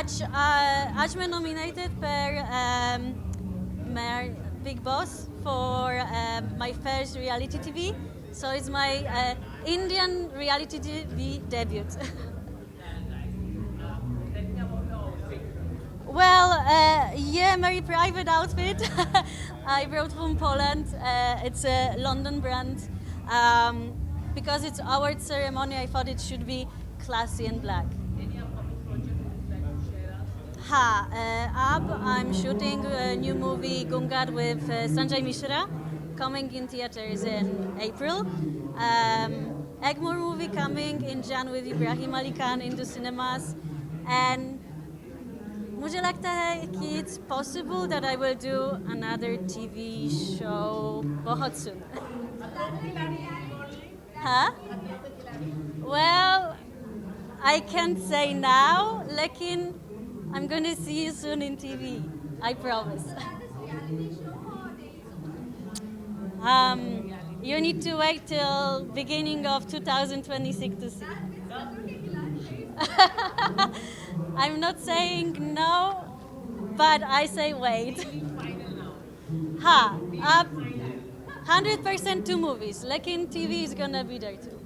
आज मैं nominated per Big Boss for my first reality TV. So it's my Indian reality TV debut. Well, yeah, very private outfit. I brought from Poland. It's a London brand. Um, because it's award ceremony, I thought it should be classy and black. I'm shooting a new movie Gungar with Sanjay Mishra, coming in theaters in April. Egmore movie coming in Jan with Ibrahim Ali Khan into cinemas, and मुझे लगता है कि it's possible that I will do another TV show बहुत soon. Huh? Well, I can't say now, लेकिन I'm going to see you soon in TV. I promise. You need to wait till beginning of 2026 to see. I'm not saying no, but I say wait. Ha, 100% two movies. Lekin TV is gonna be there too.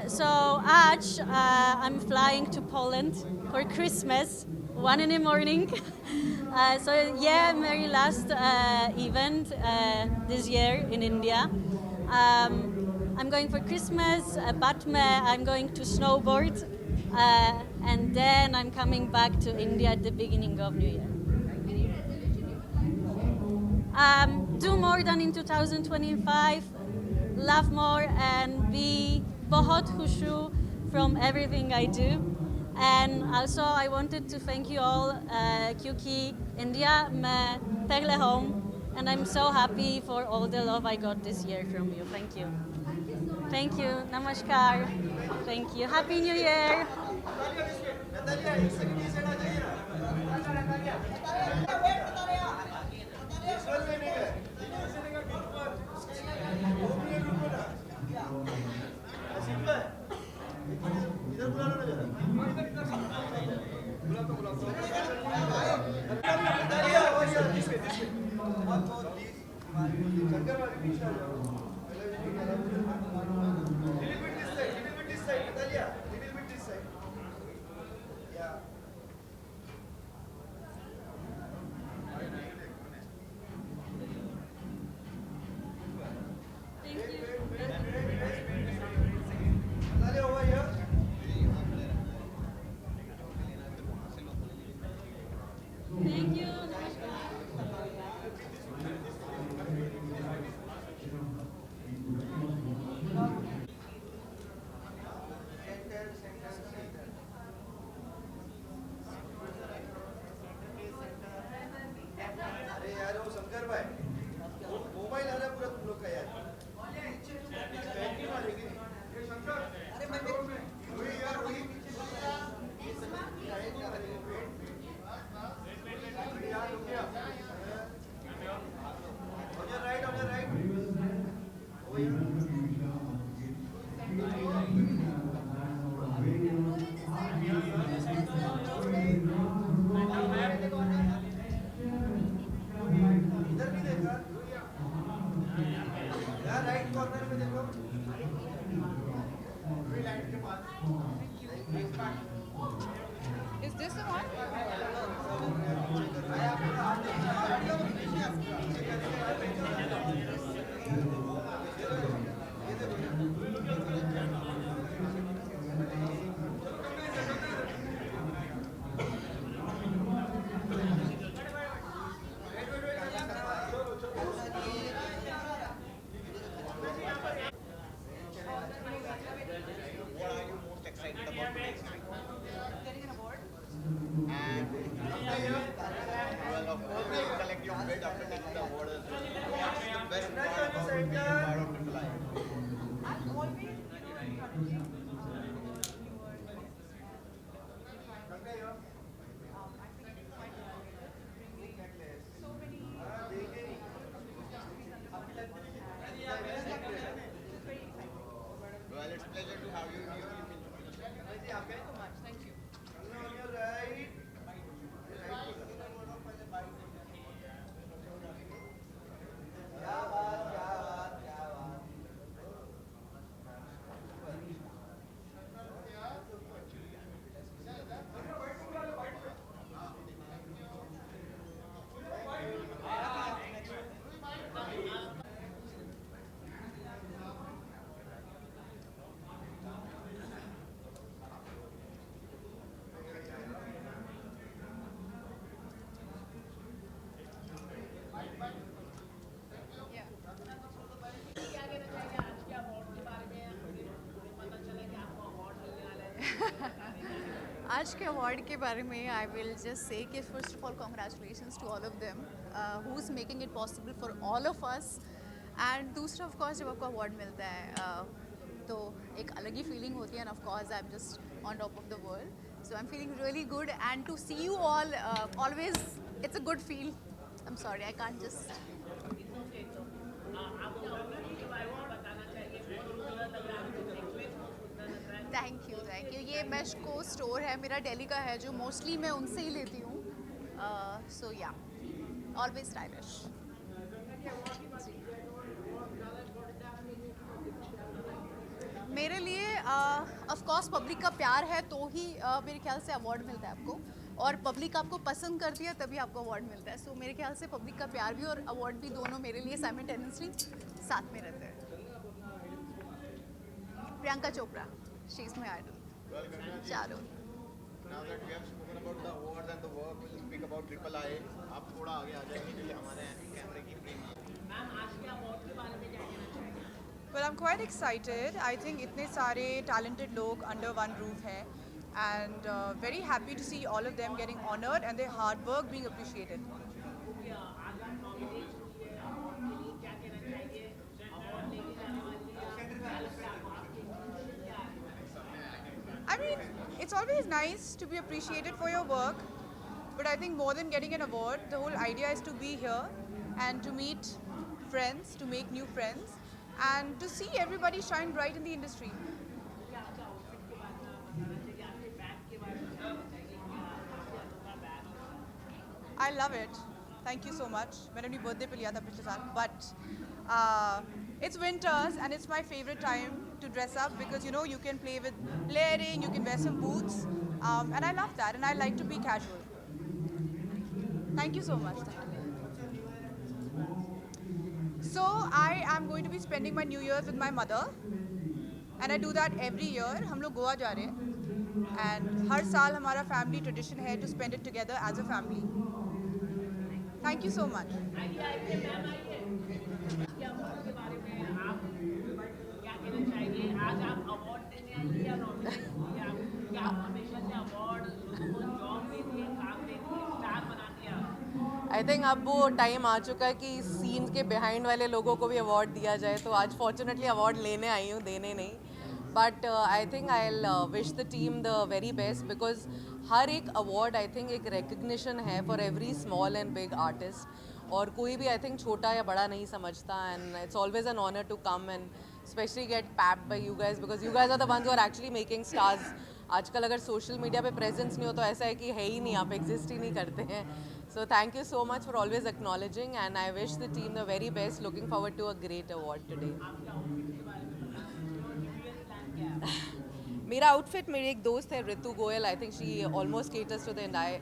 So I'm flying to Poland for Christmas, 1 in the morning. So yeah, very last event this year in India. I'm going for Christmas, Batme, I'm going to snowboard, and then I'm coming back to India at the beginning of New Year. Do more than in 2025, laugh more, and be बहुत खुशू from everything I do. And also I wanted to thank you all क्योंकि India मैं पहले home, and I'm so happy for all the love I got this year from you. Thank you. Thank you. Namaskar. Thank you. Happy New Year. Thank you. Is this the one? What are you most excited about today? आज के award के बारे में I will just say कि first of all congratulations to all of them who is making it possible for all of us and दूसरा of course जब आपको award मिलता है तो एक अलग ही फीलिंग होती है and of course I am just on top of the world so I am feeling really good and to see you all always it's a good feel I am sorry I can't just thank you ये मेशको store है मेरा दिल्ली का है जो mostly मैं उनसे ही लेती हूँ सो या ऑलवेज स्टाइलिश मेरे लिए ऑफ कोर्स पब्लिक का प्यार है तो ही मेरे ख्याल से अवार्ड मिलता है आपको और पब्लिक आपको पसंद करती है तभी आपको अवार्ड मिलता है सो मेरे ख्याल से पब्लिक का प्यार भी और अवार्ड भी दोनों मेरे लिए साइमल्टेनियसली साथ में रहते हैं Priyanka Chopra she is my idol चारों Now that we have spoken about the awards and the work, we'll speak about Triple I. आप थोड़ा आगे आ जाएंगे क्योंकि हमारे कैमरे की frame Well, I'm quite excited. I think इतने सारे talented लोग under one roof हैं and very happy to see all of them getting honored and their hard work being appreciated. I mean, it's always nice to be appreciated for your work, but I think more than getting an award, the whole idea is to be here and to meet friends, to make new friends, and to see everybody shine bright in the industry. I love it. Thank you so much. मैंने अपनी birthday पे लिया था पिछले साल, but it's winters and it's my favorite time to dress up because you know you can play with layering, you can wear some boots, and I love that and I like to be casual. Thank you so much. So I am going to be spending my New Year's with my mother, and I do that every year. हम लोग गोवा जा रहे हैं, and हर साल हमारा family tradition है to spend it together as a family. Thank you so much. I think अब वो टाइम आ चुका है कि सीन के बिहाइंड वाले लोगों को भी अवार्ड दिया जाए तो आज फॉर्चुनेटली अवार्ड लेने आई हूँ देने नहीं but I think I wish the team the very best because हर एक अवार्ड आई थिंक एक रिकग्निशन है for every small and big artist और कोई भी आई थिंक छोटा या बड़ा नहीं समझता and it's always an honour to come and specially get papped by you guys because you guys are the ones who are actually making stars आजकल अगर सोशल मीडिया पे प्रेजेंस नहीं हो तो ऐसा है कि है ही नहीं आप एग्जिस्ट ही नहीं करते हैं so thank you so much for always acknowledging and I wish the team the very best looking forward to a great award today मेरा आउटफिट मेरी एक दोस्त है Ritu Goyal I think she almost caters to the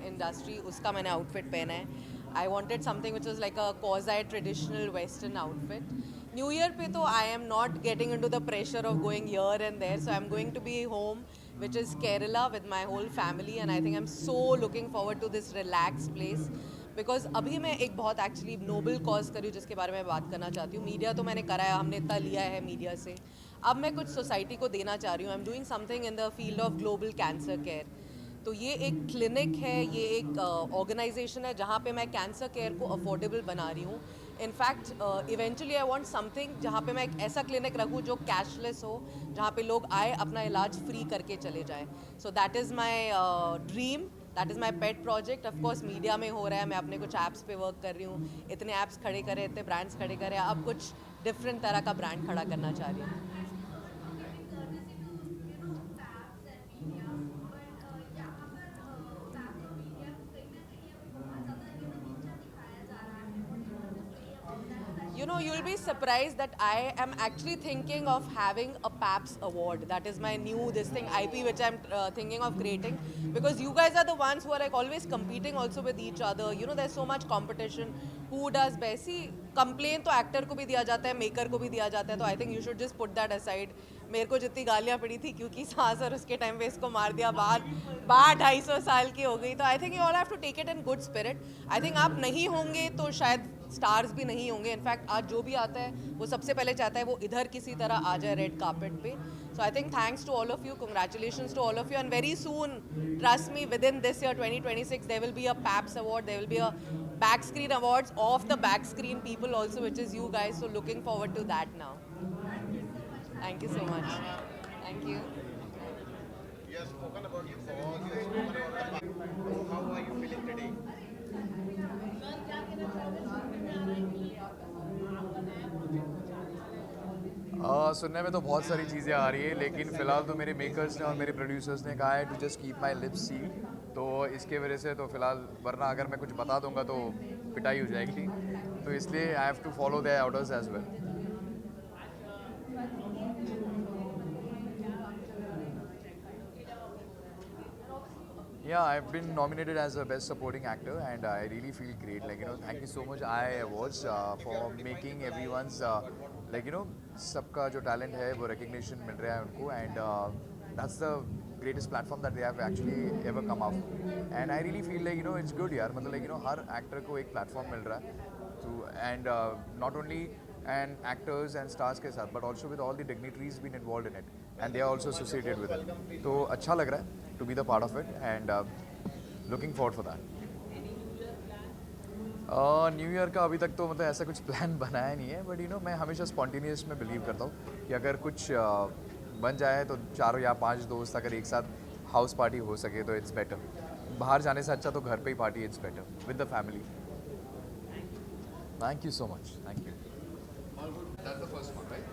industry उसका मैंने outfit पहना है I wanted something which is like a quasi traditional western outfit new year पे तो I am not getting in to the pressure of going year and there so I am going to be home which is Kerala with my whole family and I think I'm so looking forward to this relaxed place because अभी मैं एक बहुत actually noble cause करी जिसके बारे में बात करना चाहती हूँ मीडिया तो मैंने कराया हमने इतना लिया है मीडिया से अब मैं कुछ सोसाइटी को देना चाह रही हूँ I am doing something in the field of global cancer care तो ये एक क्लिनिक है ये एक ऑर्गेनाइजेशन है जहाँ पे मैं कैंसर केयर को अफोर्डेबल बना रही हूँ in fact eventually I want something जहाँ पे मैं एक ऐसा क्लिनिक रखूँ जो कैशलेस हो जहाँ पे लोग आए अपना इलाज फ्री करके चले जाए so that is my dream that is my pet project of course media में हो रहा है मैं अपने कुछ ऐप्स पे वर्क कर रही हूँ इतने ऐप्स खड़े करे इतने ब्रांड्स खड़े करे अब कुछ डिफरेंट तरह का ब्रांड खड़ा करना चाह रही हूँ You know, you'll be surprised that I am actually thinking of having a PAPS award. That is my new this thing IP which I'm thinking of creating because you guys are the ones who are like always competing also with each other. You know, there's so much competition. Who does best? See, complain तो actor को भी दिया जाता है, maker को भी दिया जाता है. तो I think you should just put that aside. मेरे को जितनी गालियाँ पड़ी थी क्योंकि सास और उसके टाइम पे इसको मार दिया बात 250 साल की हो गई तो I think you all have to take it in good spirit I think आप नहीं होंगे तो शायद स्टार्स भी नहीं होंगे. इनफैक्ट आज जो भी आता है वो सबसे पहले चाहता है वो इधर किसी तरह आ जाए रेड कार्पेट पे. So I think thanks to all of you, congratulations to all of you, and very soon, trust me, within this year 2026 there will be a PAPS award, there will be a back screen awards of the back screen people also, which is you guys. So looking forward to that now. Thank you so much. Thank you. You have spoken about your cause, you have spoken about the past. So how are you feeling today? सुनने में तो बहुत सारी चीज़ें आ रही है, लेकिन फ़िलहाल तो मेरे मेकर्स ने और मेरे प्रोड्यूसर्स ने कहा है to just keep my lips sealed. तो इसके वजह से तो फ़िलहाल, वरना अगर मैं कुछ बता दूंगा तो पिटाई हो जाएगी. तो इसलिए I have to follow their orders as well. Yeah, I've been nominated as a Best Supporting Actor, and I really feel great. Like, you know, thank you so much, I Awards, for making everyone's, like, you know, सबका जो talent है वो recognition मिल रहा है उनको, and that's the greatest platform that they have actually ever come up. And I really feel like, you know, it's good यार, मतलब like, you know, her actor को एक platform मिल रहा है to, and not only and actors and stars के साथ, but also with all the dignitaries been involved in it, and they are also associated with it. तो अच्छा लग रहा है to be the part of it, and looking forward for that. New year का अभी तक तो मतलब ऐसा कुछ प्लान बनाया नहीं है, बट यू नो मैं हमेशा स्पॉन्टेनियस में बिलीव करता हूँ कि अगर कुछ बन जाए तो 4 या 5 दोस्त अगर एक साथ हाउस पार्टी हो सके तो इट्स बेटर. बाहर जाने से अच्छा तो घर पे ही party, it's better with the family. Thank you so much. Thank you. That's the first one, right?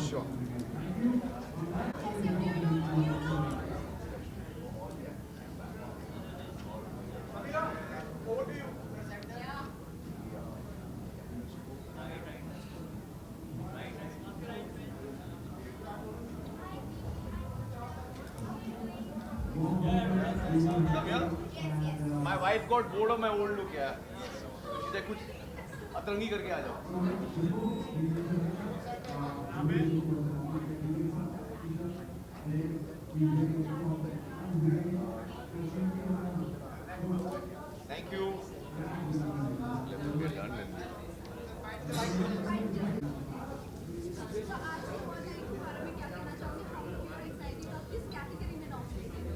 Sure. My wife got bored of my old look यार. इधर कुछ अतरंगी करके आ जाओ. Thank you.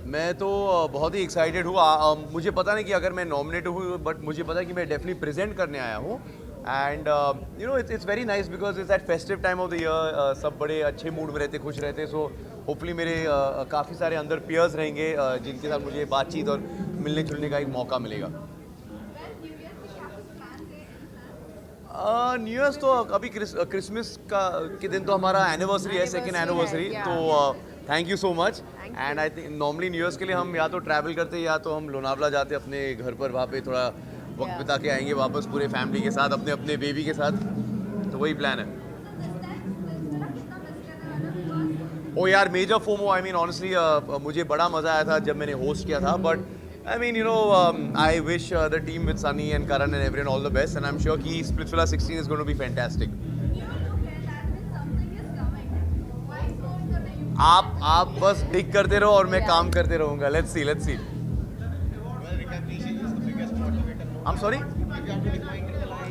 मैं तो बहुत ही एक्साइटेड हूँ. मुझे पता नहीं कि अगर मैं नॉमिनेट हूँ, बट मुझे पता है कि मैं डेफिनेटली प्रेजेंट करने आया हूँ. And you know it's very nice because it's that festive time of the year. सब बड़े अच्छे मूड में रहते, खुश रहते. सो होपफुली मेरे काफ़ी सारे अंदर पियर्स रहेंगे जिनके साथ मुझे बातचीत और मिलने जुलने का एक मौका मिलेगा. न्यू ईयर्स तो अभी क्रिसमस के दिन तो हमारा एनिवर्सरी है, सेकेंड एनिवर्सरी. तो thank you so much. And I think normally new years के लिए हम या तो ट्रैवल करते या तो हम लोनावला जाते अपने घर पर, वहाँ पे थोड़ा वक्त बिता के आएंगे वापस पूरे फैमिली के साथ, अपने अपने बेबी के साथ. तो वही प्लान है. ओ यार, major FOMO. I mean honestly मुझे बड़ा मज़ा आया था जब मैंने होस्ट किया था. But I mean, you know, I wish the team with Sunny and Karan and everyone all the best, and I'm sure कि Splitsvilla 16 is going to be fantastic. आप बस डिग करते रहो और मैं काम करते रहूँगा. Let's see. Well, recognition is the biggest motivator. I'm sorry? If you have to define Triple I,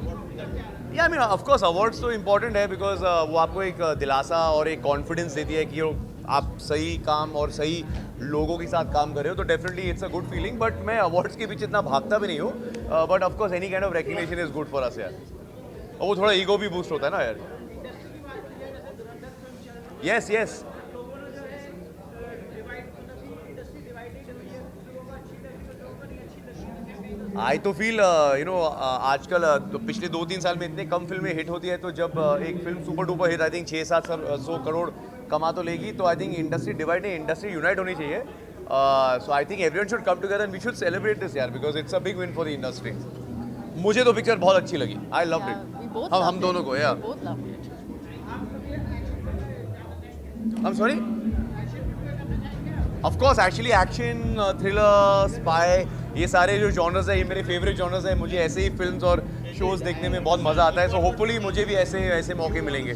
what would that be? Yeah, I mean, of course, awards तो important है because वो आपको एक दिलासा और एक कॉन्फिडेंस देती है कि आप सही काम और सही लोगों के साथ काम कर रहे हो. तो definitely it's a good feeling. But मैं अवार्ड्स के पीछे इतना भागता भी नहीं हूँ. But of course any kind of recognition is good for us यार. और वो थोड़ा ईगो भी बूस्ट होता है ना यार. यस. आई तो फील यू नो आजकल तो पिछले 2-3 साल में इतने कम फिल्में हिट होती है. तो जब एक film super duper hit, I think 600-700 crore कमा तो लेगी, तो आई थिंक इंडस्ट्री डिवाइड नहीं, इंडस्ट्री यूनाइट होनी चाहिए. So I think everyone should come together and we should celebrate this यार because it's a big win for the industry. मुझे तो पिक्चर बहुत अच्छी लगी. I loved it. हम दोनों को यार. I am sorry. Of course, actually, action, thriller, spy, ये सारे जो जॉनर्स है ये मेरे फेवरेट जॉनर्स है, मुझे ऐसे ही फिल्म्स और शोज़ देखने में बहुत मज़ा आता है। सो होपफुली मुझे भी ऐसे ऐसे मौके मिलेंगे।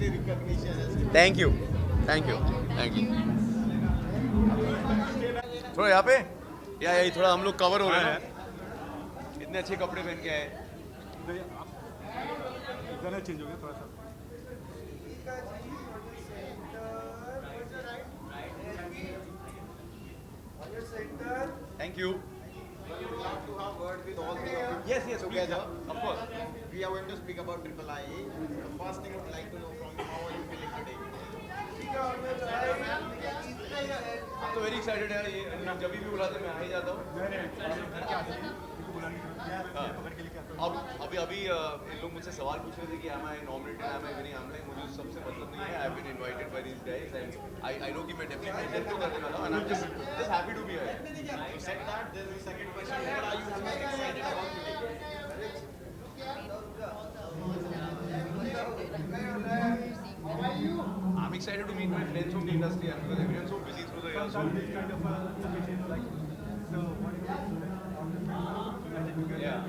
Thank you thank you thank you. थोड़ा यहाँ पे या यही थोड़ा हम लोग कवर हो रहे हैं, इतने अच्छे कपड़े पहन के आए। चेंज हो गया थोड़ा सा। Thank you. We would love to have word with all three of you. Yes, yes, together. Of course. We are going to speak about Triple I. The first thing I would like to know from you, how are you feeling today? I'm so very excited यार, ये जब भी बुलाते मैं आ ही जाता हूँ। अब अभी इन लोग मुझसे सवाल पूछ रहे थे कि am I nominated, am I winning? I'm like मुझे सबसे मतलब नहीं है। I've been invited by these guys and I know कि मैं definitely present तो करने वाला हूँ and I'm just happy to be here. You said that. There is a second question. What are you most excited about today? I'm excited to meet my friends from the industry and because everyone's so busy through the years. Yeah.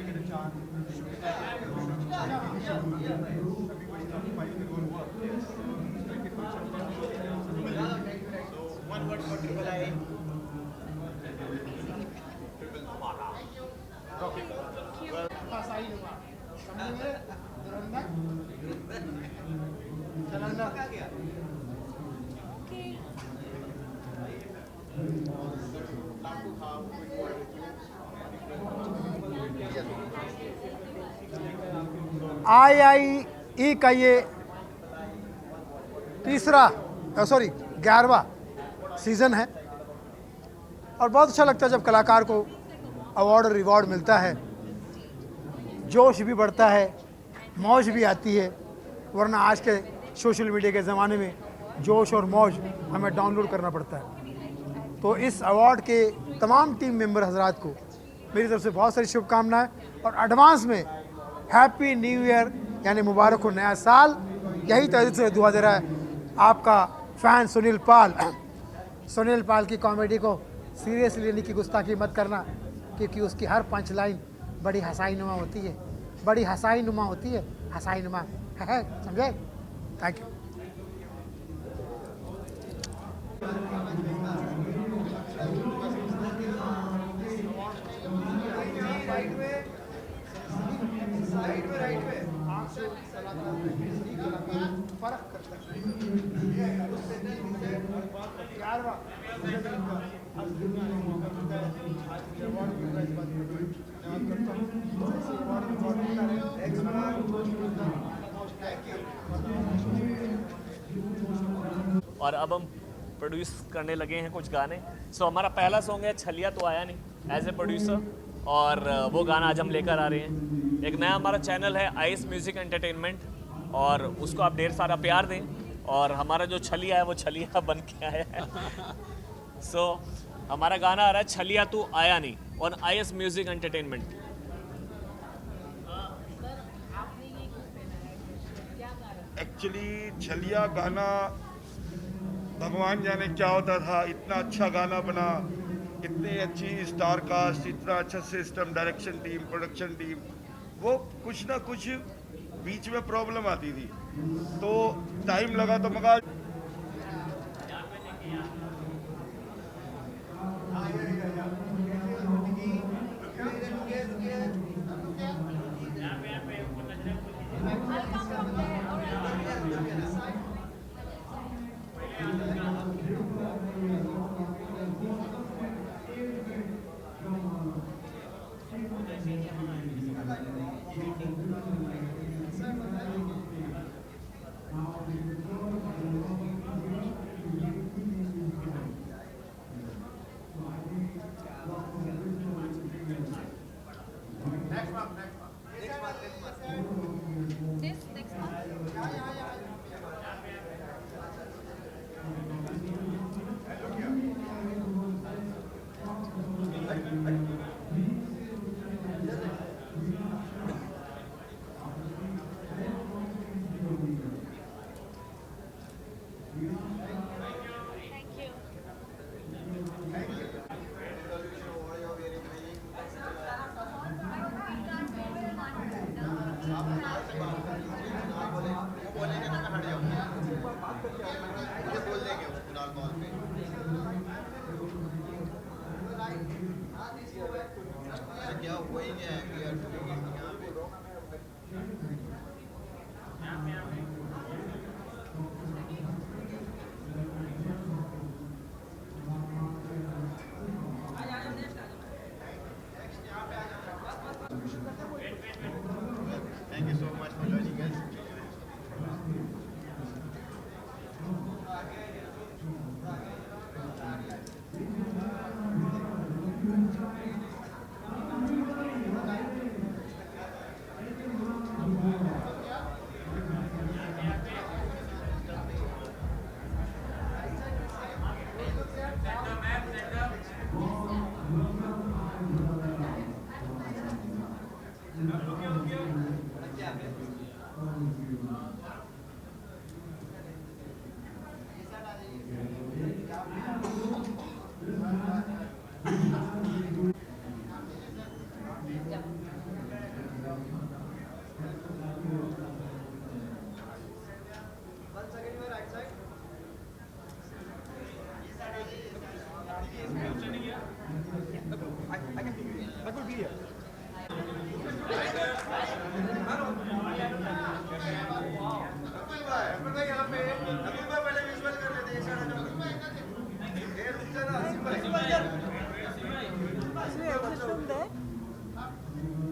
So one word for Triple I. IIE का ये तीसरा 11वां season है और बहुत अच्छा लगता है जब कलाकार को अवार्ड और रिवॉर्ड मिलता है। जोश भी बढ़ता है, मौज भी आती है, वरना आज के सोशल मीडिया के ज़माने में जोश और मौज हमें डाउनलोड करना पड़ता है। तो इस अवार्ड के तमाम टीम मेंबर हजरात को मेरी तरफ से बहुत सारी शुभकामनाएं और एडवांस में हैप्पी न्यू ईयर यानी मुबारक हो नया साल। यही तरीके से दुआ दे रहा है आपका फ़ैन सुनील पाल की कॉमेडी को सीरियसली लेने की गुस्ताखी मत करना, क्योंकि उसकी हर पंच लाइन बड़ी हंसाई होती है, है समझे। Thank you. और अब हम प्रोड्यूस करने लगे हैं कुछ गाने। सो हमारा पहला सॉन्ग है छलिया तो आया नहीं एज ए प्रोड्यूसर, और वो गाना आज हम लेकर आ रहे हैं। एक नया हमारा चैनल है आइस म्यूज़िक एंटरटेनमेंट, और उसको आप ढेर सारा प्यार दें, और हमारा जो छलिया है वो छलिया बन के आया है। सो हमारा गाना आ रहा है छलिया तू आया नहीं on ice music entertainment. Actually छलिया गाना भगवान जाने क्या होता था, इतना अच्छा गाना बना, इतनी अच्छी स्टार कास्ट, इतना अच्छा system, direction team, production team, वो कुछ ना कुछ बीच में प्रॉब्लम आती थी, तो टाइम लगा। तो मगर गोइंग है, वी आर डूइंग इट यहाँ पे। Thank you so much for joining us.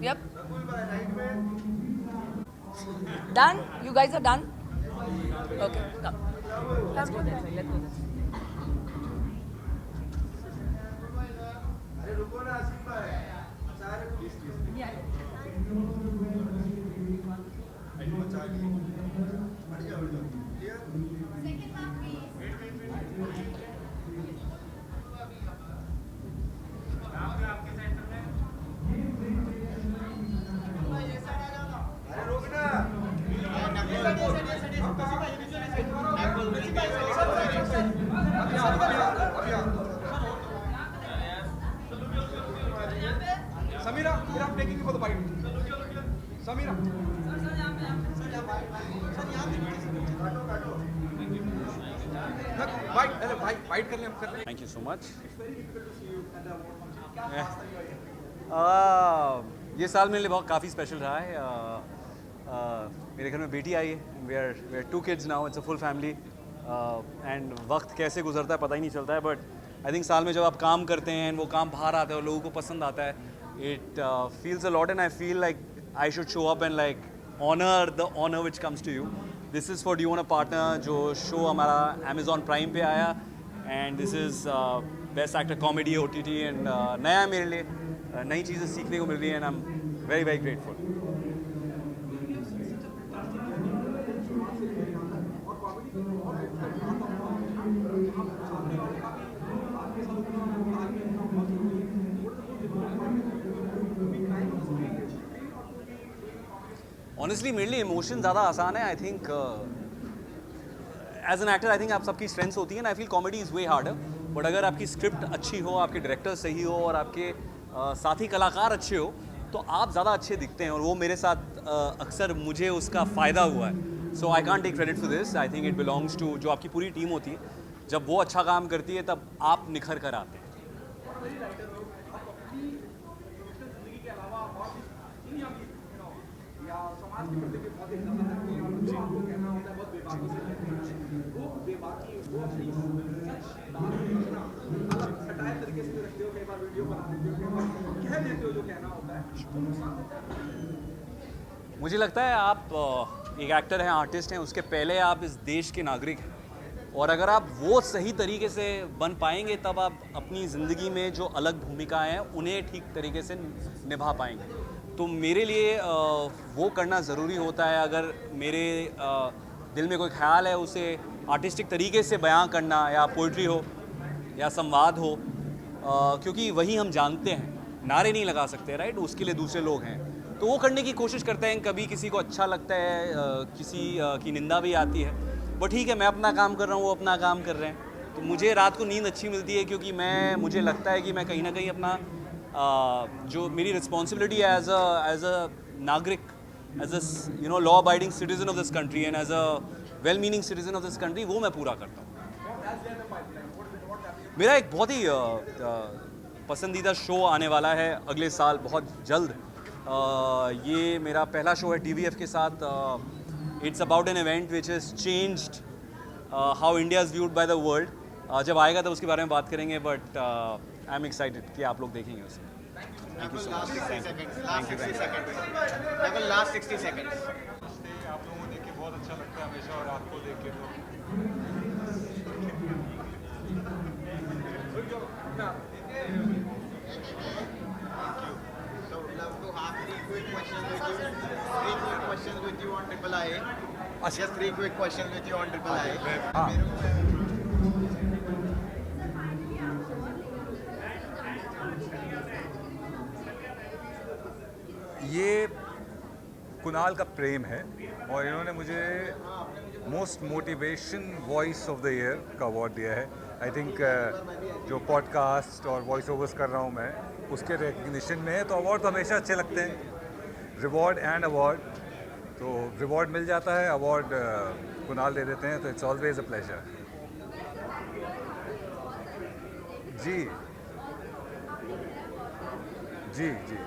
Yep. Done? You guys are done? Okay, come. Let's go that way. Let's go this way. Samira, I'm taking you for the bite. Samira. Bite कर ले हम कर ले. Thank you so much. ये साल मेरे लिए बहुत काफ़ी स्पेशल रहा है. मेरे घर में बेटी आई है. We are 2 kids now. It's a full family. And वक्त कैसे गुजरता है पता ही नहीं चलता है. But I think साल में जब आप काम करते हैं वो काम बाहर आता है और लोगों को पसंद आता है, it feels a lot and I feel like I should show up and like honor the honor which comes to you. This is for Do You Want a Partner जो शो हमारा Amazon Prime पे आया and this is Best Actor Comedy OTT and नया मेरे लिए नई चीज़ें सीखने को मिल रही है and I'm very very grateful. Honestly मेरे लिए इमोशन ज़्यादा आसान है. I think as an actor I think आप सबकी स्ट्रेंथ्स होती है. I feel comedy is way harder. But अगर आपकी स्क्रिप्ट अच्छी हो, आपके डायरेक्टर सही हो और आपके साथी कलाकार अच्छे हो तो आप ज़्यादा अच्छे दिखते हैं और वो मेरे साथ अक्सर मुझे उसका फ़ायदा हुआ है. So I can't take credit for this. I think it belongs to जो आपकी पूरी टीम होती है. जब वो अच्छा काम करती है तब आप निखर कर आते हैं. मुझे लगता है आप एक एक्टर हैं, आर्टिस्ट हैं, उसके पहले आप इस देश के नागरिक हैं और अगर आप वो सही तरीके से बन पाएंगे तब आप अपनी ज़िंदगी में जो अलग भूमिकाएं हैं उन्हें ठीक तरीके से निभा पाएंगे. तो मेरे लिए वो करना ज़रूरी होता है. अगर मेरे दिल में कोई ख्याल है उसे आर्टिस्टिक तरीके से बयां करना, या पोइट्री हो या संवाद हो, क्योंकि वही हम जानते हैं. नारे नहीं लगा सकते, राइट? उसके लिए दूसरे लोग हैं. तो वो करने की कोशिश करते हैं. कभी किसी को अच्छा लगता है, किसी की निंदा भी आती है. बट ठीक है, मैं अपना काम कर रहा हूँ, वो अपना काम कर रहे हैं. तो मुझे रात को नींद अच्छी मिलती है क्योंकि मुझे लगता है कि मैं कहीं ना कहीं अपना जो मेरी रिस्पॉन्सिबिलिटी है एज अ नागरिक, as a law abiding citizen of this country and as a well meaning citizen of this country, वो मैं पूरा करता हूँ. मेरा एक बहुत ही पसंदीदा शो आने वाला है अगले साल बहुत जल्द। ये मेरा पहला शो है TVF के साथ। It's about an event which is changed how India is viewed by the world. जब आएगा तब उसके बारे में बात करेंगे, बट आई एम एक्साइटेड कि आप लोग देखेंगे उसे। Thank you so much. Last 60 seconds. आप लोगों को देख के बहुत अच्छा लगता है हमेशा, और आपको देख के तो So would love to have 3 quick questions with you. 3 quick questions with you on Triple I. Just 3 quick questions with you on Triple I. ये कुणाल का प्रेम है और इन्होंने मुझे most motivation voice of the year का अवार्ड दिया है। I think जो पॉडकास्ट और वॉइस ओवर्स कर रहा हूँ मैं उसके रिकग्निशन में है, तो अवार्ड तो हमेशा अच्छे लगते हैं, रिवॉर्ड एंड अवार्ड। तो रिवॉर्ड मिल जाता है, अवार्ड कुणाल दे देते हैं, तो इट्स ऑलवेज अ प्लेजर। जी जी जी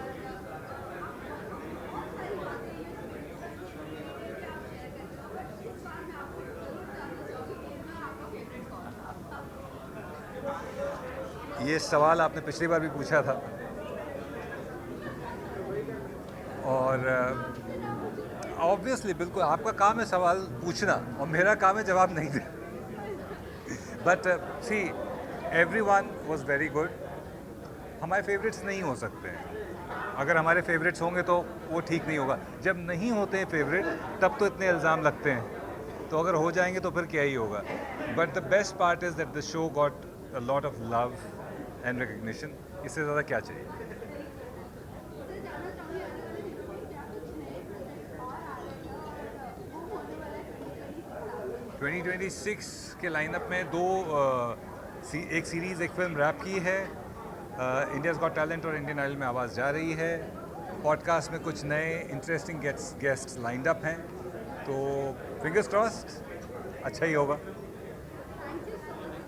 ये सवाल आपने पिछली बार भी पूछा था और ऑब्वियसली बिल्कुल आपका काम है सवाल पूछना और मेरा काम है जवाब नहीं देना। But see everyone was very good. हमारे फेवरेट्स नहीं हो सकते हैं, अगर हमारे फेवरेट्स होंगे तो वो ठीक नहीं होगा। जब नहीं होते हैं फेवरेट तब तो इतने इल्ज़ाम लगते हैं, तो अगर हो जाएंगे तो फिर क्या ही होगा। But the best part is that the show got a lot of love and recognition. इससे ज़्यादा क्या चाहिए। uh, 2026 के लाइनअप में एक सीरीज़ एक फिल्म रैप की है, इंडियाज़ गॉट टैलेंट और इंडियन आइडल में आवाज़ जा रही है। पॉडकास्ट में कुछ नए इंटरेस्टिंग गेस्ट्स लाइंड अप हैं, तो फिंगर्स क्रॉस्ड अच्छा ही होगा।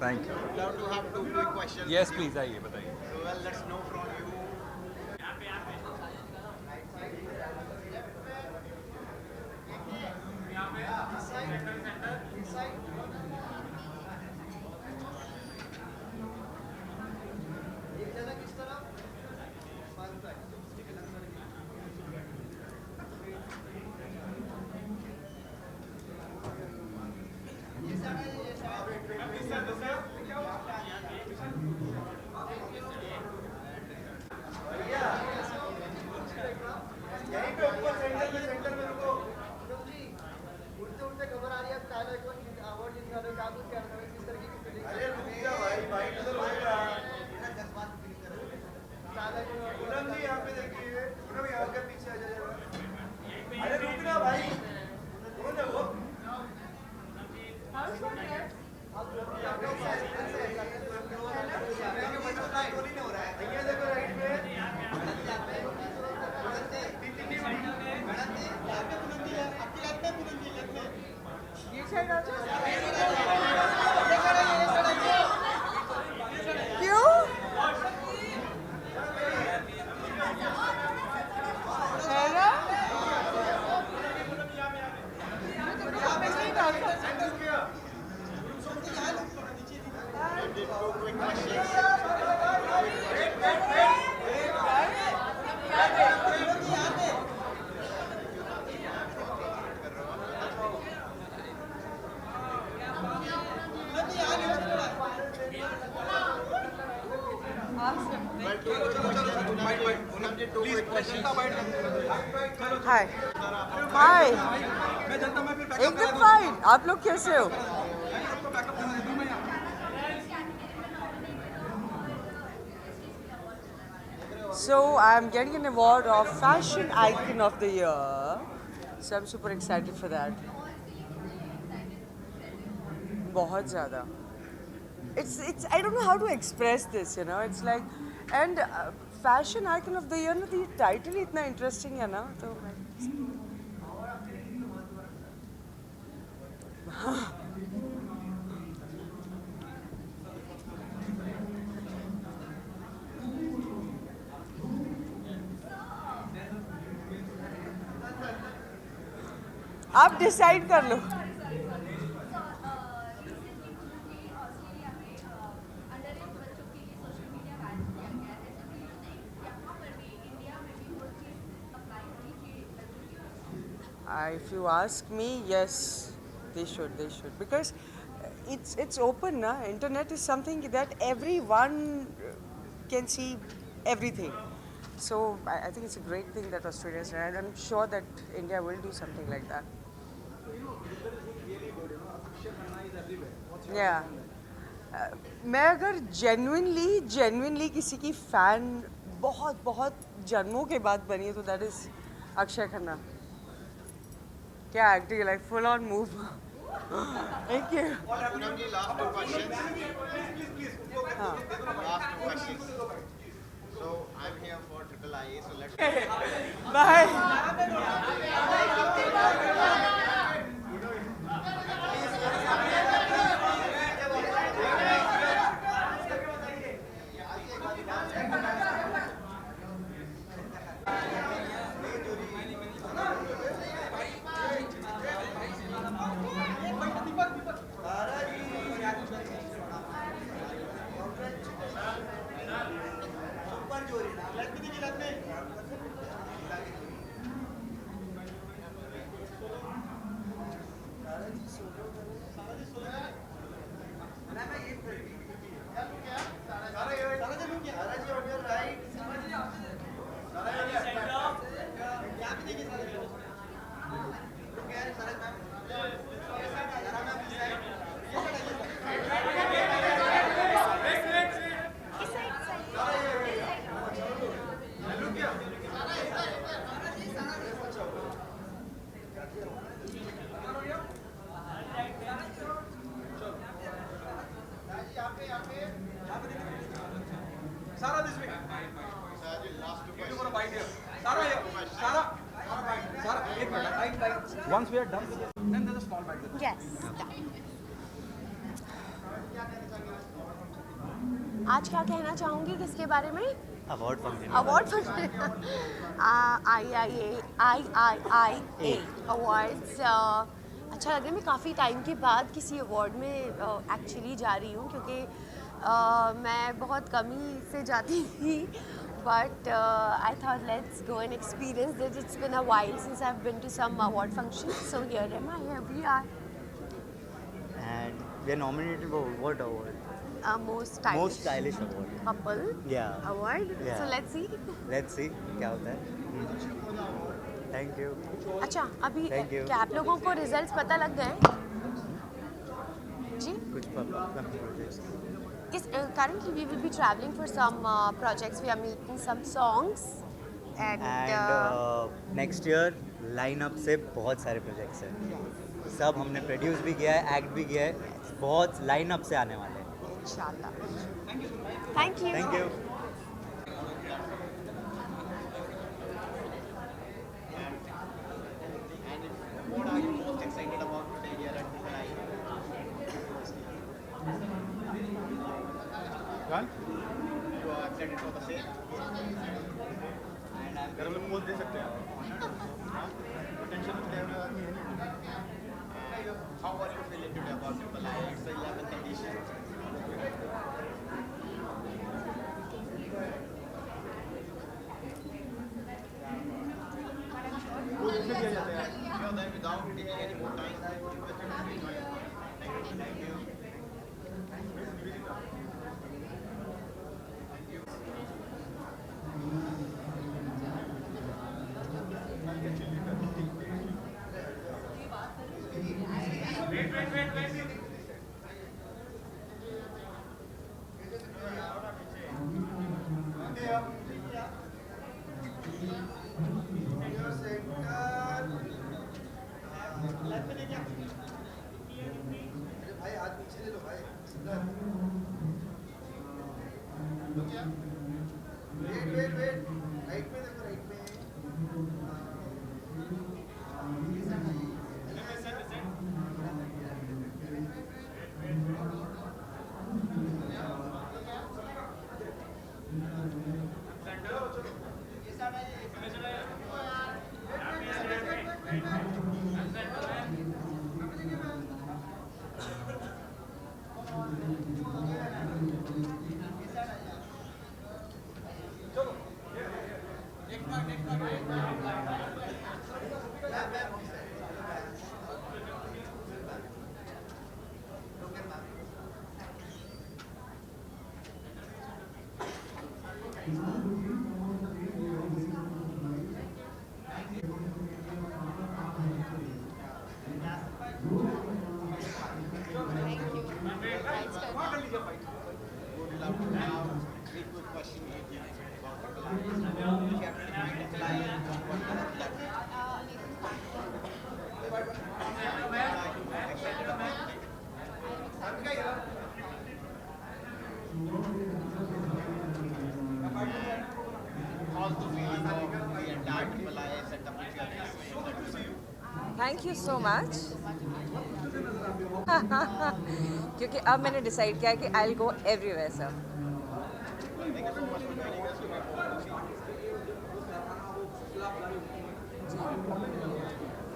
Thank you. Love to have 2 quick questions. Yes please आइए बताइए। So well, let's know from you. हाय हाय एकदम फाइन। आप लोग कैसे हो? So I'm getting an award of Fashion Icon of the Year. So I'm super excited for that. बहुत ज़्यादा. It's I don't know how to express this, you know. It's like and Fashion Icon of the Year ना, तो ये title ही इतना interesting है ना, तो आप डिसाइड कर लो. If you ask me, yes, they should. They should, because it's open, na. Internet is something that everyone can see everything. So I think it's a great thing that Australia is, and I'm sure that India will do something like that. Yeah. मैं अगर genuinely किसी की fan बहुत जन्मों के बाद बनी है तो that is अक्षय खन्ना. क्या acting है, like full on move. Thank you. Poonam ji, last two questions. Last two questions. So I'm here for Triple IA, so let's. Bye. Sarah this way. Last two You questions. got a bite here. Sarah here. Sarah, एक minute. Right. Once we are done with this, then there's a small bite. Yes. आज क्या कहना चाहूँगी किसके बारे में? Award function IIIA awards. अच्छा लग रहा है. मैं काफ़ी टाइम के बाद किसी अवार्ड में एक्चुअली जा रही हूँ क्योंकि मैं बहुत कम ही से जाती थी. But I thought let's go and experience this. It's been a while since I've been to some award functions. So here am I. Here we are. and we are nominated for what award? Most Most stylish award. couple Yeah. award. Yeah. So let's see. Let's see क्या होता है. Thank you. अच्छा अभी Thank you. क्या आप लोगों को results पता लग गए? जी. कुछ projects. Currently we will be traveling for some projects. We are making some songs and next year lineup से बहुत सारे प्रोजेक्ट्स हैं. सब हमने प्रोड्यूस भी किया है, एक्ट भी किया है. बहुत लाइनअप से आने वाले हैं. इंशाल्लाह. Thank you. Thank you. What are you most excited about today here at Triple IA? Done? You are excited for the same? And I'm घर में पोज दे सकते हैं. potential to how are you feeling today about Triple IA? It's the 11th edition. Sure, then without taking any more time, I would request you to join us. Thank you. Center. Would love to have three quick questions with you about Triple I. If you have to define Triple I in one word, that how's the feeling of the entire Triple I setup which you have just made? Thank you so much क्योंकि अब मैंने decide किया है कि I will go everywhere sir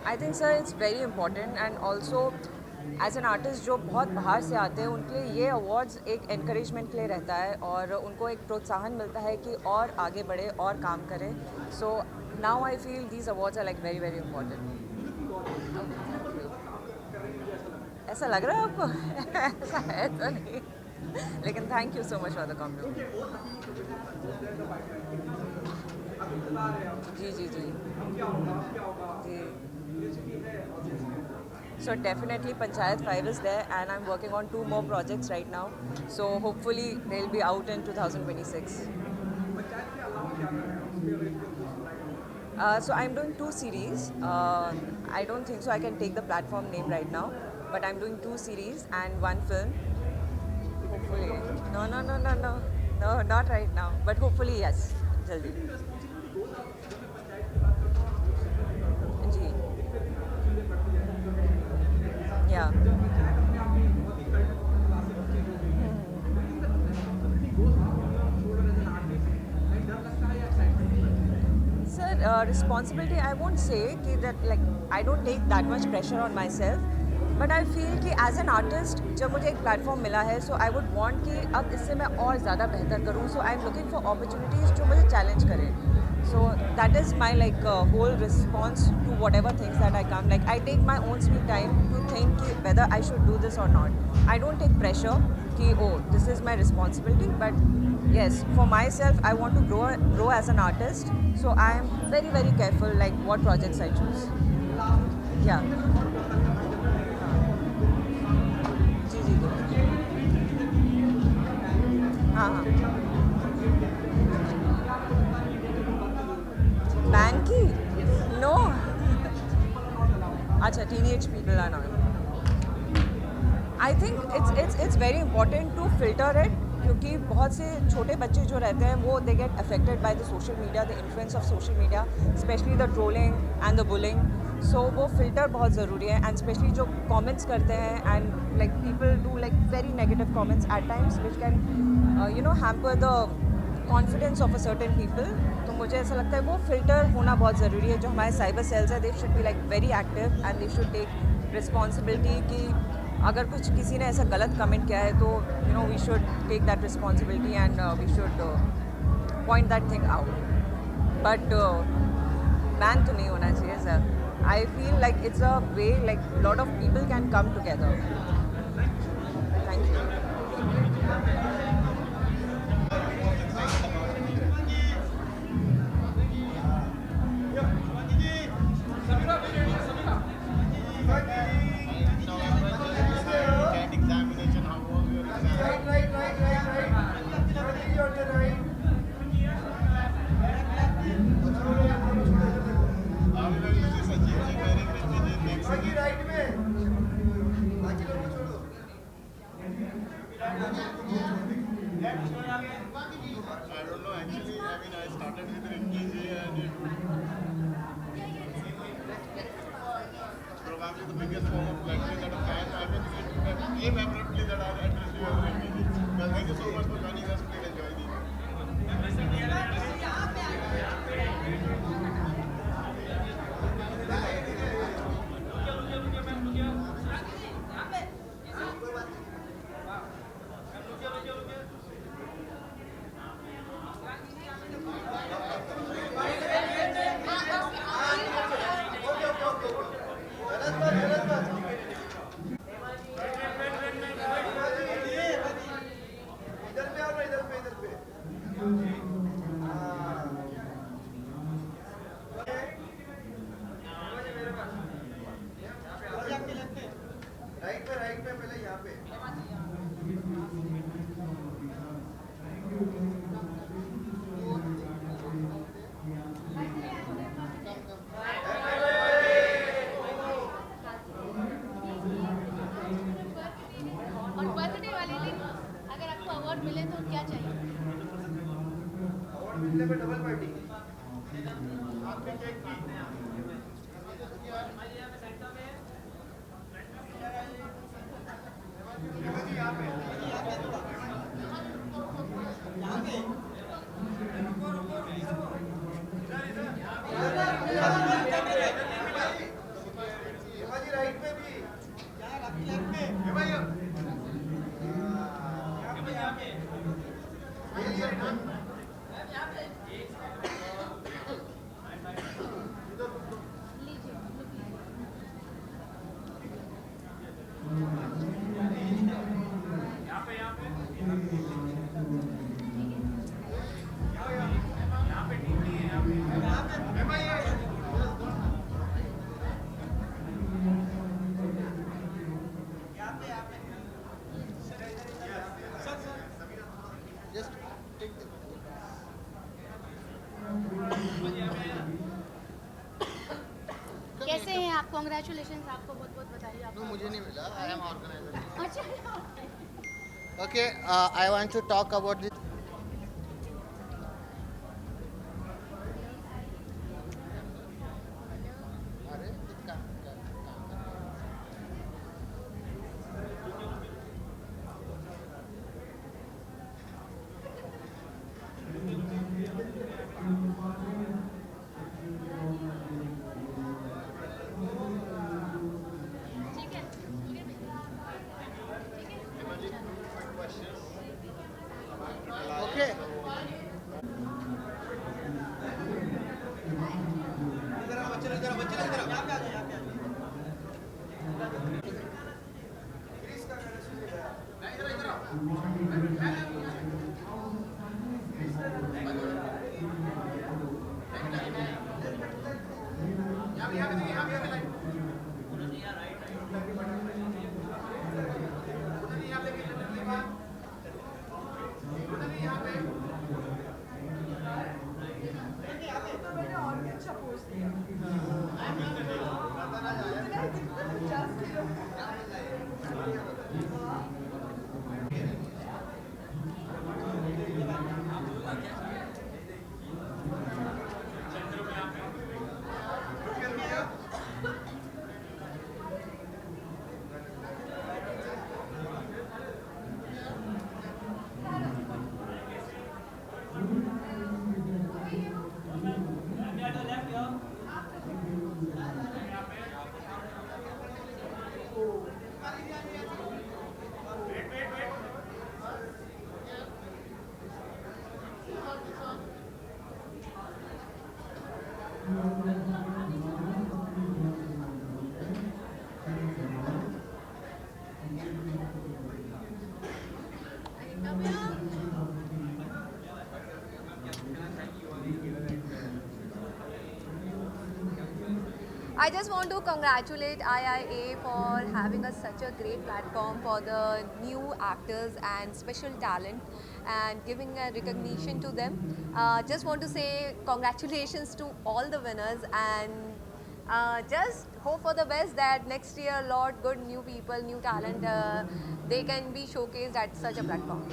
I think sir it's very important and also as an artist जो बहुत बाहर से आते हैं उनके लिए ये अवार्ड्स एक एनकरेजमेंट के लिए रहता है और उनको एक प्रोत्साहन मिलता है कि और आगे बढ़े और काम करें so now I feel these awards are like very very important ऐसा लग रहा है आपको ऐसा है तो नहीं लेकिन thank you so much for the compliment जी जी जी जी So definitely Panchayat 5 is there and I'm working on 2 more projects right now. So hopefully they'll be out in 2026. So I'm doing 2 series. I don't think so I can take the platform name right now, but I'm doing 2 series and 1 film. Hopefully. No, not right now. But hopefully yes, jaldi. जी. Yeah. Sir, responsibility, I won't say that like I don't take that much pressure on myself, but I feel कि as an artist जब मुझे एक platform मिला है so I would want कि अब इससे मैं और ज़्यादा बेहतर करूँ so I'm looking for opportunities जो मुझे challenge करें. So that is my like whole response to whatever things that I come. Like I take my own sweet time to think whether I should do this or not. I don't take pressure कि oh this is my responsibility. But yes, for myself I want to grow as an artist. So I am very very careful like what projects I choose. Yeah. जी जी जी. हाँ हाँ. Banky? No. अच्छा, teenage people are not. I think it's very important to filter it क्योंकि बहुत से छोटे बच्चे जो रहते हैं वो they get affected by the social media, the influence of social media, especially the trolling and the bullying. So वो filter बहुत ज़रूरी है and especially जो comments करते हैं and like people do like very negative comments at times which can hamper the confidence of a certain people. तो मुझे ऐसा लगता है वो फिल्टर होना बहुत ज़रूरी है जो हमारे साइबर सेल्स है they should be like very active and they should take responsibility कि अगर कुछ किसी ने ऐसा गलत कमेंट किया है तो we should take that responsibility and we should point that thing out but ban तो नहीं होना चाहिए sir I feel like it's a way like lot of people can come together thank you award मिले तो क्या चाहिए? Award मिलने पे डबल पार्टी साथ में केक की कैसे हैं आप? कॉन्ग्रेचुलेशन आपको बहुत बहुत बधाई। आपको मुझे नहीं मिला, आई एम ऑर्गेनाइजर। अच्छा Okay, I want to talk about this. Okay. I just want to congratulate IIA for having such a great platform for the new actors and special talent and giving a recognition to them. Just want to say congratulations to all the winners and just hope for the best that next year a lot good new people, new talent, they can be showcased at such a platform.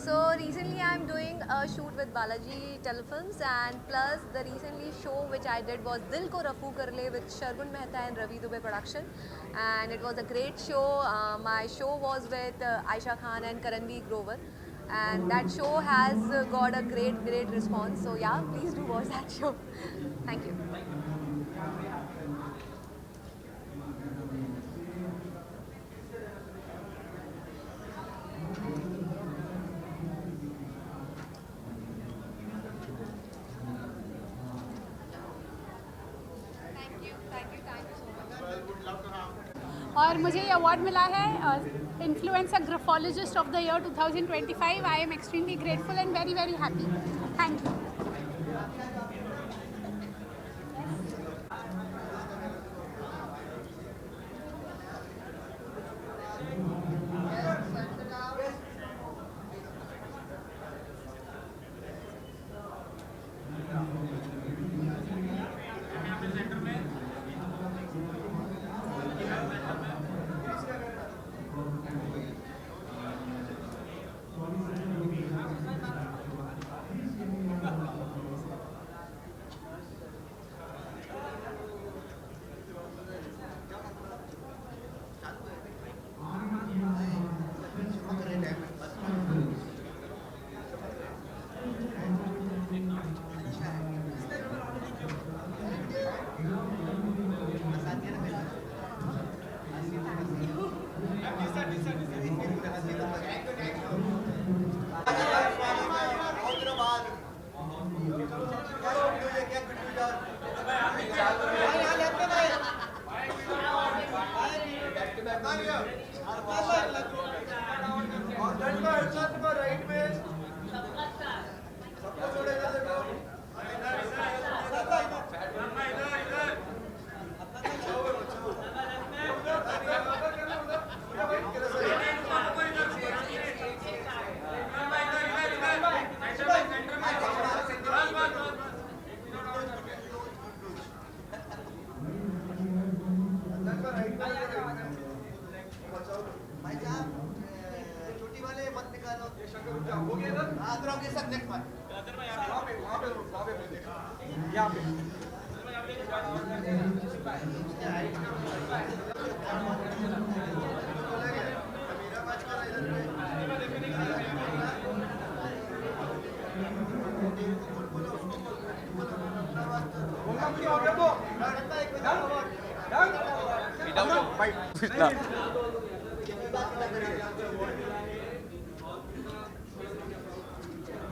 So recently I'm doing a shoot with Balaji Telefilms, and plus the recently show which I did was Dil Ko Rafu Kar Le with Shargun Mehta and Ravi Dubey production, and it was a great show. My show was with Aisha Khan and Karanveer Grover, and that show has got a great response. So yeah, please do watch that show. Thank you. और मुझे ये award मिला है influencer graphologist of the year 2025. I am extremely grateful and very very happy. Thank you.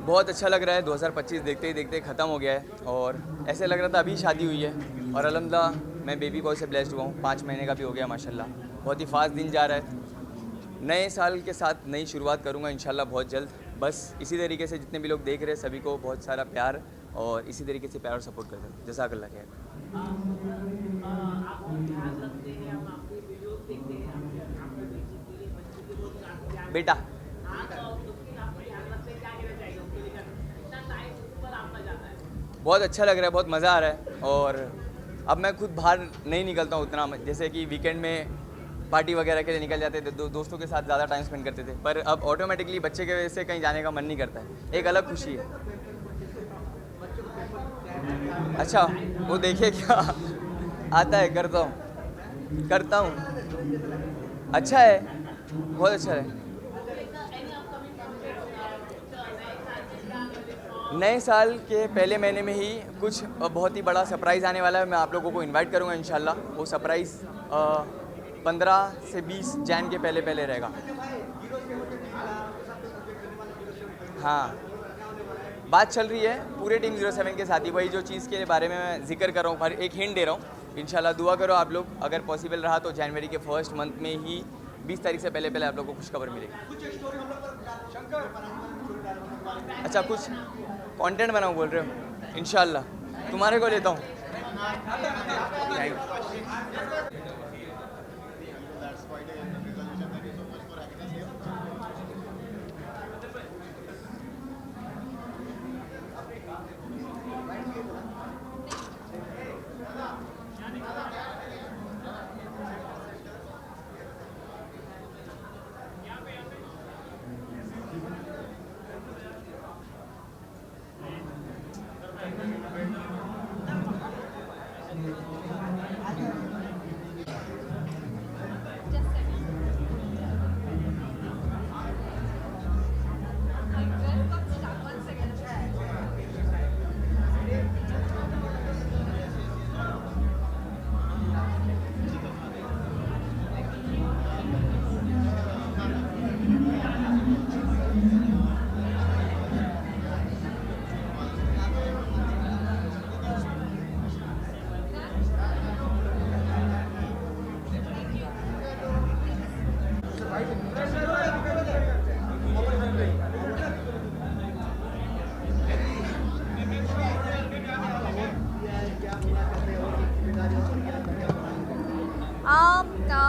बहुत अच्छा लग रहा है। 2025 देखते ही देखते ख़त्म हो गया है और ऐसे लग रहा था अभी शादी हुई है और अल्हम्दुलिल्लाह मैं बेबी बॉय से ब्लेस्ड हुआ हूँ। 5 महीने का भी हो गया माशाल्लाह। बहुत ही फास्ट दिन जा रहा है। नए साल के साथ नई शुरुआत करूँगा इंशाल्लाह बहुत जल्द। बस इसी तरीके से जितने भी लोग देख रहे हैं सभी को बहुत सारा प्यार और इसी तरीके से प्यार और सपोर्ट करते हैं। जज़ाकल्लाह खैर। बेटा बहुत अच्छा लग रहा है, बहुत मज़ा आ रहा है और अब मैं खुद बाहर नहीं निकलता हूँ उतना। जैसे कि वीकेंड में पार्टी वगैरह के लिए निकल जाते थे, दोस्तों के साथ ज़्यादा टाइम स्पेंड करते थे, पर अब ऑटोमेटिकली बच्चे की वजह से कहीं जाने का मन नहीं करता है। एक अलग खुशी है। अच्छा वो देखिए क्या आता है, करता हूँ। अच्छा है, बहुत अच्छा है। नए साल के पहले महीने में ही कुछ बहुत ही बड़ा सरप्राइज़ आने वाला है। मैं आप लोगों को इनवाइट करूंगा इंशाल्लाह। वो सरप्राइज़ 15 से 20 जैन के पहले रहेगा। हाँ, बात चल रही है पूरे टीम 07 के साथ ही। वही जो चीज़ के बारे में मैं जिक्र कर रहा हूँ, पर एक हिंट दे रहा हूँ। इंशाल्लाह दुआ करो आप लोग, अगर पॉसिबल रहा तो जनवरी के फर्स्ट मंथ में ही 20 तारीख से पहले आप लोगों को खुशखबर मिलेगी। अच्छा कुछ कंटेंट बनाओ बोल रहे हो? इंशाल्लाह तुम्हारे को लेता हूँ।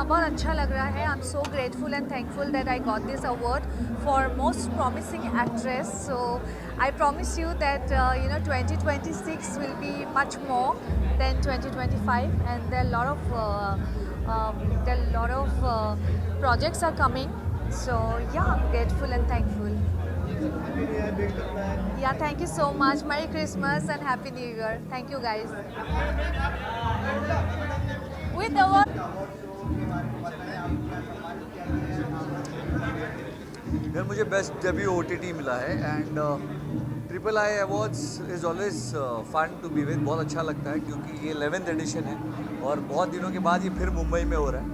बहुत अच्छा लग रहा है. I am so grateful and thankful that I got this award for most promising actress. So I promise you that 2026 will be much more than 2025, and there are a lot of projects are coming. So yeah, I'm grateful and thankful. Yeah, thank you so much. Merry Christmas and Happy New Year. Thank you guys. With the यार मुझे best debut OTT मिला है and III awards is always fun to be with. बहुत अच्छा लगता है क्योंकि ये 11th एडिशन है और बहुत दिनों के बाद ये फिर मुंबई में हो रहा है.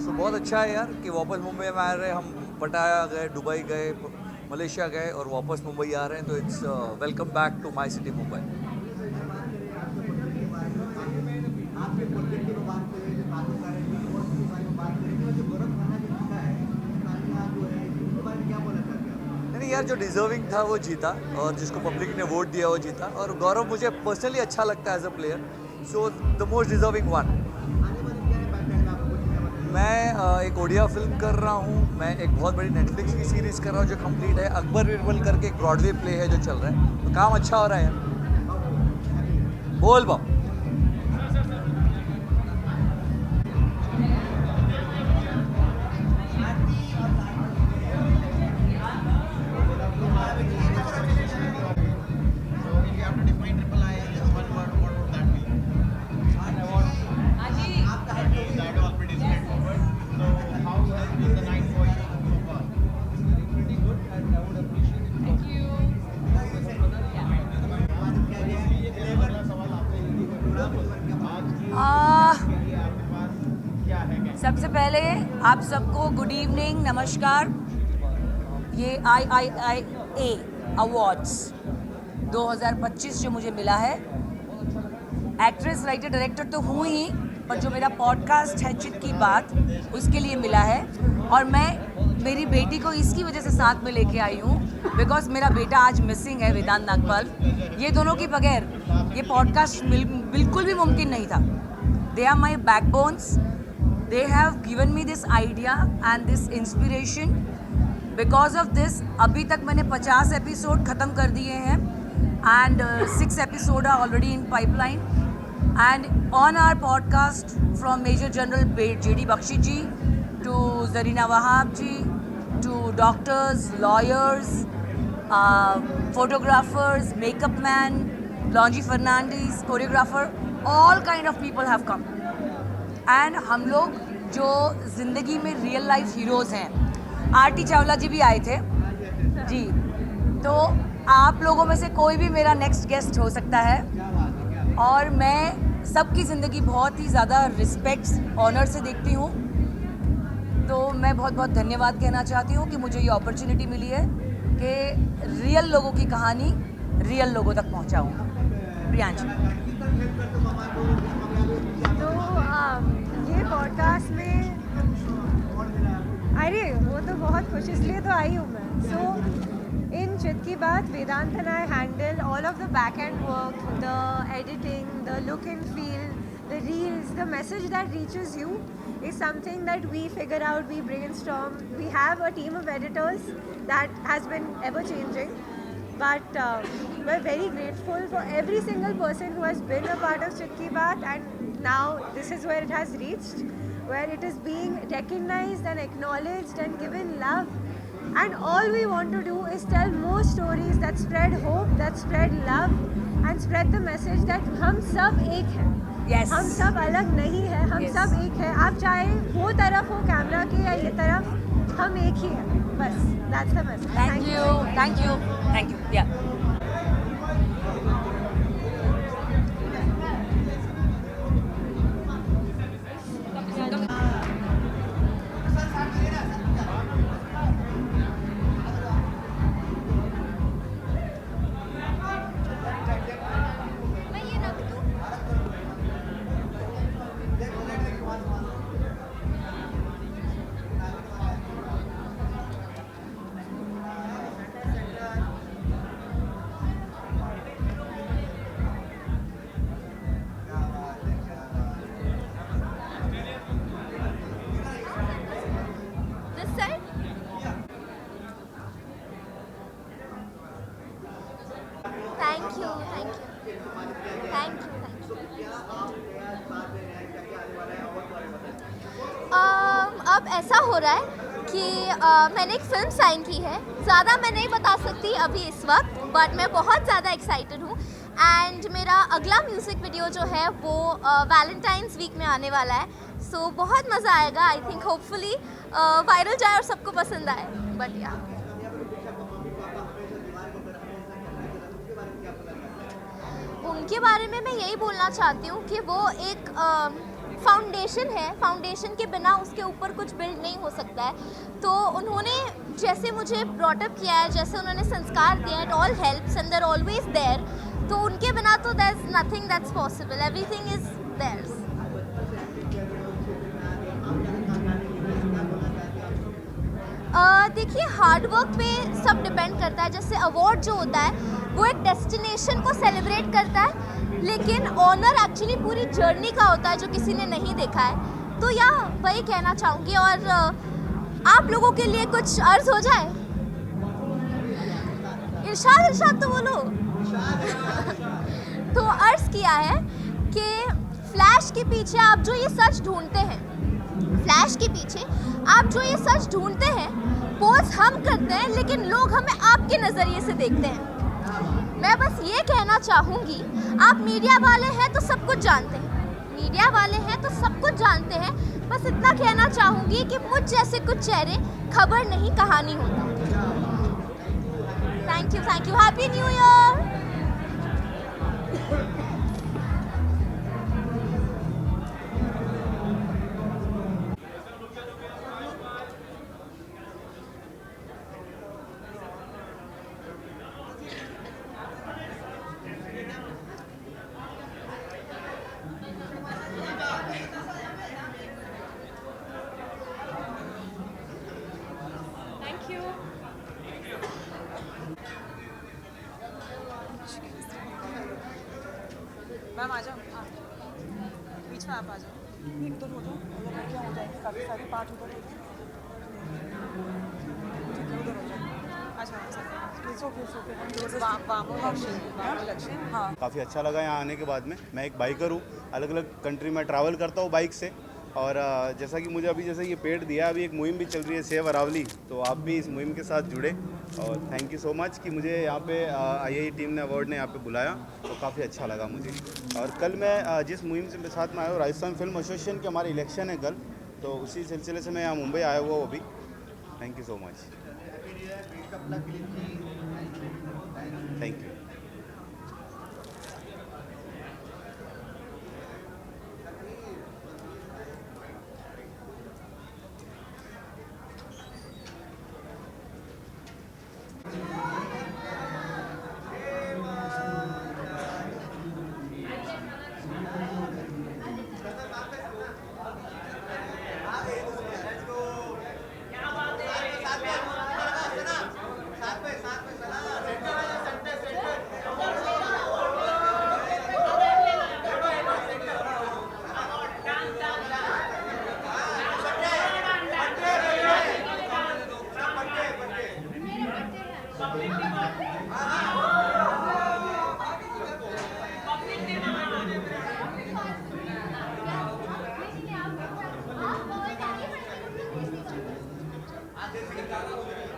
सो बहुत अच्छा है यार कि वापस मुंबई में आ रहे हैं. हम पटाया गए, दुबई गए, मलेशिया गए और वापस मुंबई आ रहे हैं. तो it's welcome back to my city Mumbai. कि यार जो डिजर्विंग था वो जीता और जिसको पब्लिक ने वोट दिया वो जीता और गौरव मुझे पर्सनली अच्छा लगता है as a player so the most deserving one. मैं एक ओडिया फिल्म कर रहा हूँ, मैं एक बहुत बड़ी नेटफ्लिक्स की सीरीज़ कर रहा हूँ जो कंप्लीट है, अकबर बिरबल करके एक ब्रॉडवे प्ले है जो चल रहा है, तो काम अच्छा हो रहा है यार। बोल बा सबसे पहले आप सबको गुड इवनिंग, नमस्कार। ये IIA अवार्ड्स 2025 जो मुझे मिला है, एक्ट्रेस राइटर डायरेक्टर तो हूँ ही, पर जो मेरा पॉडकास्ट है चित की बात उसके लिए मिला है और मैं मेरी बेटी को इसकी वजह से साथ में लेके आई हूँ बिकॉज मेरा बेटा आज मिसिंग है, वेदांत नागपाल। ये दोनों के बगैर ये पॉडकास्ट बिल्कुल भी मुमकिन नहीं था। They are my backbones, they have given me this idea and this inspiration. Because of this अभी तक मैंने 50 एपिसोड ख़त्म कर दिए हैं and 6 episode are already in pipeline. And on our podcast from Major General J.D. Bakshi ji to Zarina Wahab ji to doctors, lawyers, photographers, makeup man, Longy Fernandez, choreographer, all kind of people have come. And हम लोग जो ज़िंदगी में real life heroes हैं, RT Chawla जी भी आए थे जी, तो आप लोगों में से कोई भी मेरा नेक्स्ट गेस्ट हो सकता है और मैं सबकी ज़िंदगी बहुत ही ज़्यादा रिस्पेक्ट ऑनर से देखती हूँ। तो मैं बहुत बहुत धन्यवाद कहना चाहती हूँ कि मुझे ये अपॉर्चुनिटी मिली है कि रियल लोगों की कहानी रियल लोगों तक पहुँचाऊँ। प्रियांशी ये पॉडकास्ट में, अरे वो तो बहुत खुश इसलिए तो आई हूँ मैं। सो इन चित की बात, Vedant and I handle all of the back end work, the editing, the look and feel, the reels, the message that reaches you is something that we figure out, we brainstorm. We have a team of editors that has been ever changing, but we're very grateful for every single person who has been a part of Chit Ki Baat, and now this is where it has reached, where it is being recognized and acknowledged and given love. And all we want to do is tell more stories that spread hope, that spread love, and spread the message that हम सब एक हैं। Yes. हम सब अलग नहीं है, हम Yes. सब एक है। आप चाहे वो तरफ हो कैमरा के या ये तरफ, हम एक ही हैं। बस that's the message. Thank you, thank you, thank you. Yeah. अब ऐसा हो रहा है कि मैंने एक फिल्म साइन की है। ज़्यादा मैं नहीं बता सकती अभी इस वक्त, बट मैं बहुत ज़्यादा एक्साइटेड हूँ। एंड मेरा अगला म्यूज़िक वीडियो जो है वो वैलेंटाइंस वीक में आने वाला है। सो बहुत मज़ा आएगा। आई थिंक होपफुली वायरल जाए और सबको पसंद आए। बट या उनके बारे में मैं यही बोलना चाहती हूँ कि वो एक फाउंडेशन है। फाउंडेशन के बिना उसके ऊपर कुछ बिल्ड नहीं हो सकता है। तो उन्होंने जैसे मुझे ब्रॉटअप किया है, जैसे उन्होंने संस्कार दिया, it all helps and they're always there. तो उनके बिना तो there is nothing that's possible, everything is theirs. देखिए हार्ड वर्क पे सब डिपेंड करता है। जैसे अवार्ड जो होता है वो एक डेस्टिनेशन को सेलिब्रेट करता है, लेकिन ऑनर एक्चुअली पूरी जर्नी का होता है जो किसी ने नहीं देखा है। तो या वही कहना चाहूँगी। और आप लोगों के लिए कुछ अर्ज हो जाए। इरशाद तो बोलो। तो अर्ज किया है कि फ्लैश के पीछे आप जो ये सच ढूंढते हैं, फ्लैश के पीछे आप जो ये सच ढूंढते हैं, पोज हम करते हैं लेकिन लोग हमें आपके नज़रिए से देखते हैं। मैं बस ये कहना चाहूँगी, आप मीडिया वाले हैं तो सब कुछ जानते हैं, मीडिया वाले हैं तो सब कुछ जानते हैं। बस इतना कहना चाहूँगी कि मुझ जैसे कुछ चेहरे खबर नहीं कहानी होता। Thank you, happy new year. Ma'am आ जाओ, बीच में आप आ जाओ। एक तो हो जाओ, अगर लड़कियाँ हो जाएंगी, काफ़ी सारी पार्ट उधर हो जाए। ठीक है, उधर हो जाए। अच्छा, ओके। हाँ, काफ़ी अच्छा लगा यहाँ आने के बाद में। मैं एक बाइकर हूँ, अलग अलग कंट्री में ट्रैवल करता हूँ बाइक से। और जैसा कि मुझे अभी जैसे ये पेड़ दिया, अभी एक मुहिम भी चल रही है सेव अरावली, तो आप भी इस मुहिम के साथ जुड़े। और थैंक यू सो मच कि मुझे यहाँ पे IAE टीम ने अवार्ड ने यहाँ पे बुलाया, तो काफ़ी अच्छा लगा मुझे। और कल मैं जिस मुहिम से साथ में आया हूँ, राजस्थान फिल्म एसोसिएशन के हमारे इलेक्शन है कल, तो उसी सिलसिले से मैं यहाँ मुंबई आया हुआ हूँ अभी। Thank you so much. Thank you. Gracias.